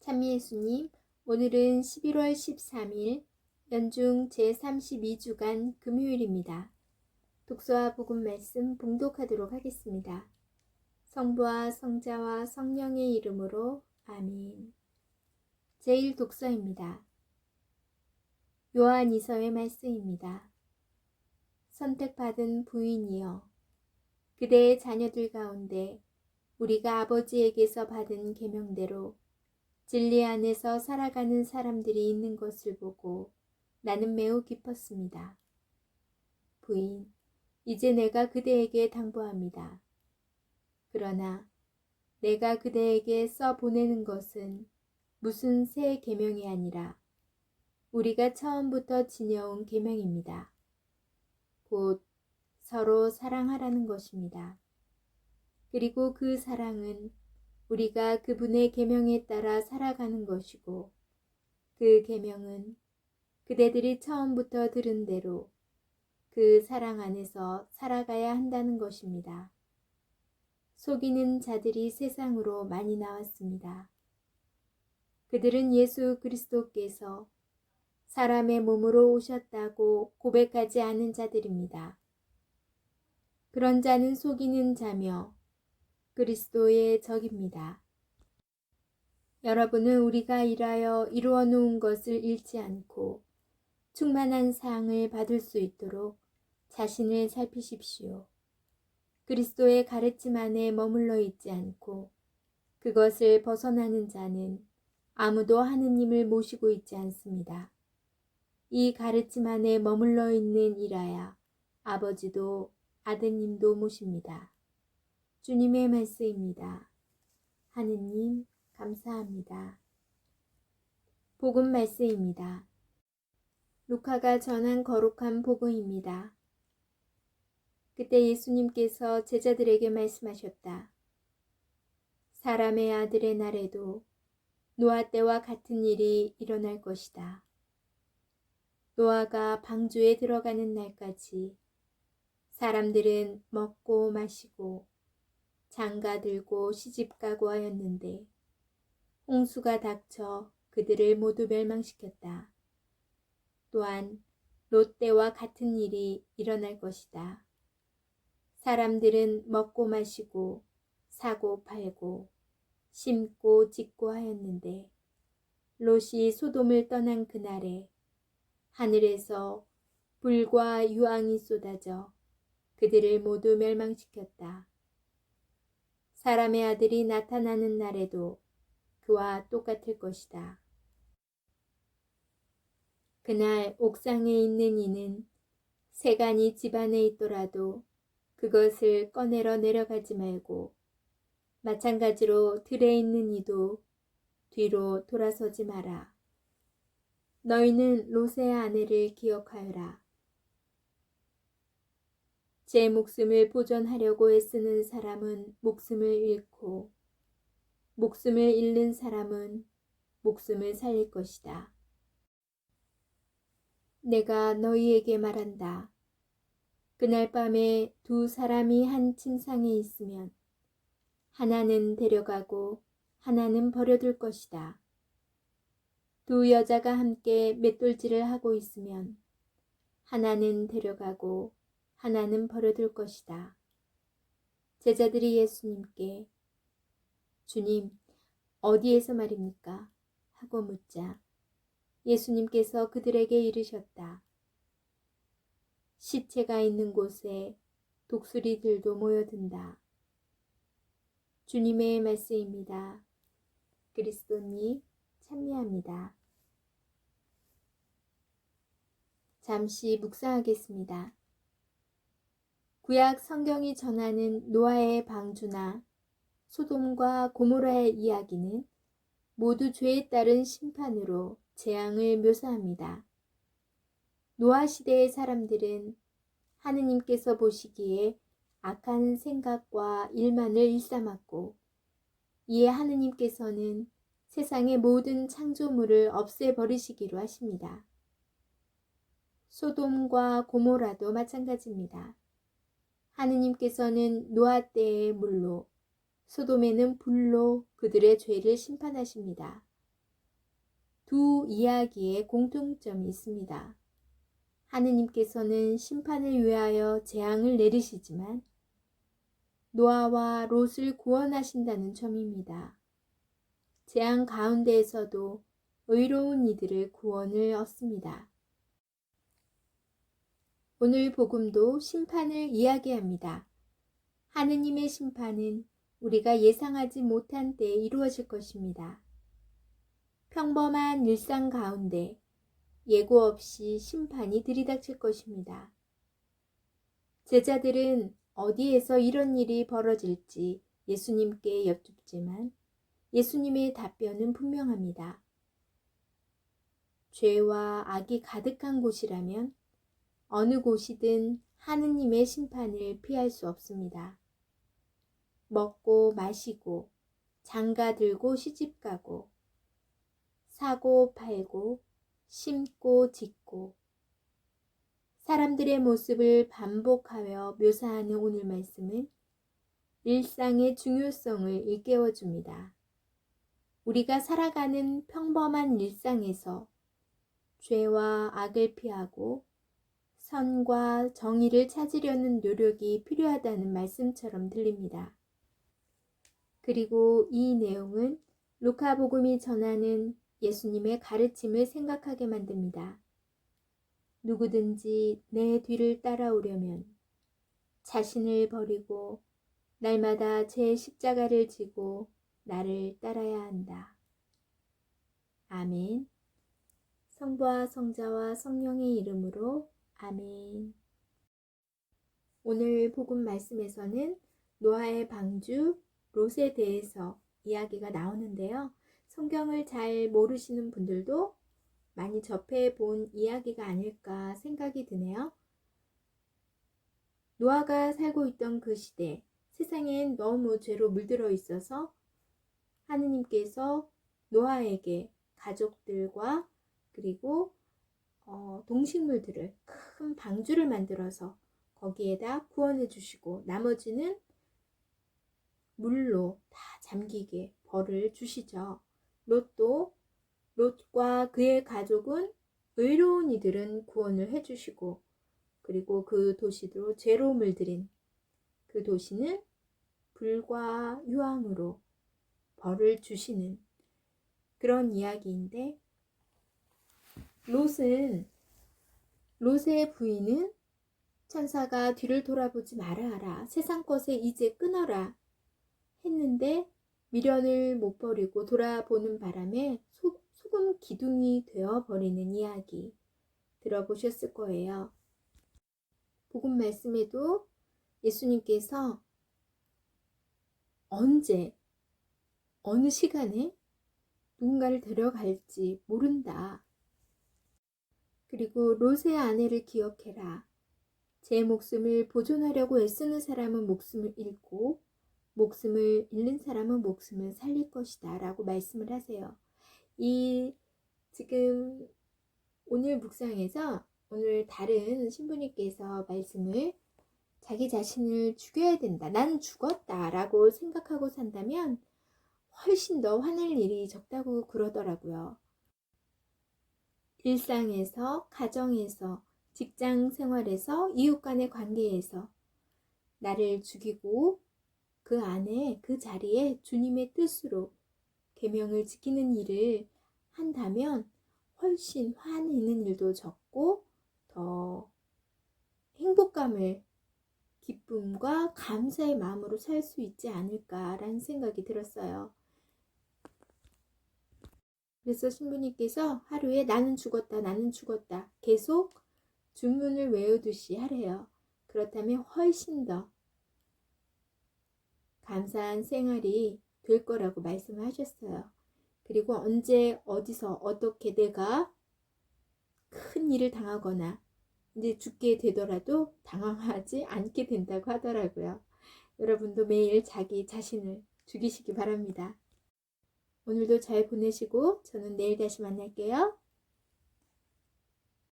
찬미 예수님, 오늘은 11월 13일 연중 제32주간 금요일입니다. 독서와 복음 말씀 봉독하도록 하겠습니다. 성부와 성자와 성령의 이름으로 아멘. 제1독서입니다. 요한이서의 말씀입니다. 선택받은 부인이여, 그대의 자녀들 가운데 우리가 아버지에게서 받은 계명대로 진리 안에서 살아가는 사람들이 있는 것을 보고 나는 매우 기뻤습니다. 부인, 이제 내가 그대에게 당부합니다. 그러나 내가 그대에게 써보내는 것은 무슨 새 계명이 아니라 우리가 처음부터 지녀온 계명입니다. 곧 서로 사랑하라는 것입니다. 그리고 그 사랑은 우리가 그분의 계명에 따라 살아가는 것이고, 그 계명은 그대들이 처음부터 들은 대로 그 사랑 안에서 살아가야 한다는 것입니다. 속이는 자들이 세상으로 많이 나왔습니다. 그들은 예수 그리스도께서 사람의 몸으로 오셨다고 고백하지 않은 자들입니다. 그런 자는 속이는 자며 그리스도의 적입니다. 여러분은 우리가 일하여 이루어 놓은 것을 잃지 않고 충만한 사항을 받을 수 있도록 자신을 살피십시오. 그리스도의 가르침 안에 머물러 있지 않고 그것을 벗어나는 자는 아무도 하느님을 모시고 있지 않습니다. 이 가르침 안에 머물러 있는 이라야 아버지도 아드님도 모십니다. 주님의 말씀입니다. 하느님 감사합니다. 복음 말씀입니다. 루카가 전한 거룩한 복음입니다. 그때 예수님께서 제자들에게 말씀하셨다. 사람의 아들의 날에도 노아 때와 같은 일이 일어날 것이다. 노아가 방주에 들어가는 날까지 사람들은 먹고 마시고 장가 들고 시집가고 하였는데 홍수가 닥쳐 그들을 모두 멸망시켰다. 또한 롯 때와 같은 일이 일어날 것이다. 사람들은 먹고 마시고 사고 팔고 심고 짓고 하였는데 롯이 소돔을 떠난 그날에 하늘에서 불과 유황이 쏟아져 그들을 모두 멸망시켰다. 사람의 아들이 나타나는 날에도 그와 똑같을 것이다. 그날 옥상에 있는 이는 세간이 집안에 있더라도 그것을 꺼내러 내려가지 말고, 마찬가지로 들에 있는 이도 뒤로 돌아서지 마라. 너희는 롯의 아내를 기억하여라. 제 목숨을 보존하려고 애쓰는 사람은 목숨을 잃고 목숨을 잃는 사람은 목숨을 살릴 것이다. 내가 너희에게 말한다. 그날 밤에 두 사람이 한 침상에 있으면 하나는 데려가고 하나는 버려둘 것이다. 두 여자가 함께 맷돌질을 하고 있으면 하나는 데려가고 하나는 버려둘 것이다. 제자들이 예수님께 주님, 어디에서 말입니까? 하고 묻자 예수님께서 그들에게 이르셨다. 시체가 있는 곳에 독수리들도 모여든다. 주님의 말씀입니다. 그리스도님 찬미합니다. 잠시 묵상하겠습니다. 구약 성경이 전하는 노아의 방주나 소돔과 고모라의 이야기는 모두 죄에 따른 심판으로 재앙을 묘사합니다. 노아 시대의 사람들은 하느님께서 보시기에 악한 생각과 일만을 일삼았고, 이에 하느님께서는 세상의 모든 창조물을 없애버리시기로 하십니다. 소돔과 고모라도 마찬가지입니다. 하느님께서는 노아 때의 물로, 소돔에는 불로 그들의 죄를 심판하십니다. 두 이야기에 공통점이 있습니다. 하느님께서는 심판을 위하여 재앙을 내리시지만 노아와 롯을 구원하신다는 점입니다. 재앙 가운데에서도 의로운 이들을 구원을 얻습니다. 오늘 복음도 심판을 이야기합니다. 하느님의 심판은 우리가 예상하지 못한 때에 이루어질 것입니다. 평범한 일상 가운데 예고 없이 심판이 들이닥칠 것입니다. 제자들은 어디에서 이런 일이 벌어질지 예수님께 여쭙지만 예수님의 답변은 분명합니다. 죄와 악이 가득한 곳이라면 어느 곳이든 하느님의 심판을 피할 수 없습니다. 먹고 마시고 장가 들고 시집가고 사고 팔고 심고 짓고 사람들의 모습을 반복하여 묘사하는 오늘 말씀은 일상의 중요성을 일깨워줍니다. 우리가 살아가는 평범한 일상에서 죄와 악을 피하고 선과 정의를 찾으려는 노력이 필요하다는 말씀처럼 들립니다. 그리고 이 내용은 루카복음이 전하는 예수님의 가르침을 생각하게 만듭니다. 누구든지 내 뒤를 따라오려면 자신을 버리고 날마다 제 십자가를 지고 나를 따라야 한다. 아멘. 성부와 성자와 성령의 이름으로 아멘. 오늘 복음 말씀에서는 노아의 방주 롯에 대해서 이야기가 나오는데요. 성경을 잘 모르시는 분들도 많이 접해본 이야기가 아닐까 생각이 드네요. 노아가 살고 있던 그 시대, 세상엔 너무 죄로 물들어 있어서 하느님께서 노아에게 가족들과 그리고 동식물들을 큰 방주를 만들어서 거기에다 구원해 주시고 나머지는 물로 다 잠기게 벌을 주시죠. 롯과 그의 가족은 의로운 이들은 구원을 해주시고 그리고 그 도시로 죄로 물들인 그 도시는 불과 유황으로 벌을 주시는 그런 이야기인데 롯의 부인은 천사가 뒤를 돌아보지 말아 하라 세상 것에 이제 끊어라 했는데 미련을 못 버리고 돌아보는 바람에 소금 기둥이 되어버리는 이야기 들어보셨을 거예요. 복음 말씀에도 예수님께서 언제 어느 시간에 누군가를 데려갈지 모른다. 그리고 롯의 아내를 기억해라. 제 목숨을 보존하려고 애쓰는 사람은 목숨을 잃고 목숨을 잃는 사람은 목숨을 살릴 것이다 라고 말씀을 하세요. 지금 오늘 묵상에서 오늘 다른 신부님께서 말씀을 자기 자신을 죽여야 된다. 난 죽었다 라고 생각하고 산다면 훨씬 더 화낼 일이 적다고 그러더라고요. 일상에서, 가정에서, 직장 생활에서, 이웃 간의 관계에서 나를 죽이고 그 안에 그 자리에 주님의 뜻으로 계명을 지키는 일을 한다면 훨씬 화내는 일도 적고 더 행복감을 기쁨과 감사의 마음으로 살 수 있지 않을까라는 생각이 들었어요. 그래서 신부님께서 하루에 나는 죽었다 계속 주문을 외우듯이 하래요. 그렇다면 훨씬 더 감사한 생활이 될 거라고 말씀을 하셨어요. 그리고 언제 어디서 어떻게 내가 큰 일을 당하거나 이제 죽게 되더라도 당황하지 않게 된다고 하더라고요. 여러분도 매일 자기 자신을 죽이시기 바랍니다. 오늘도 잘 보내시고 저는 내일 다시 만날게요.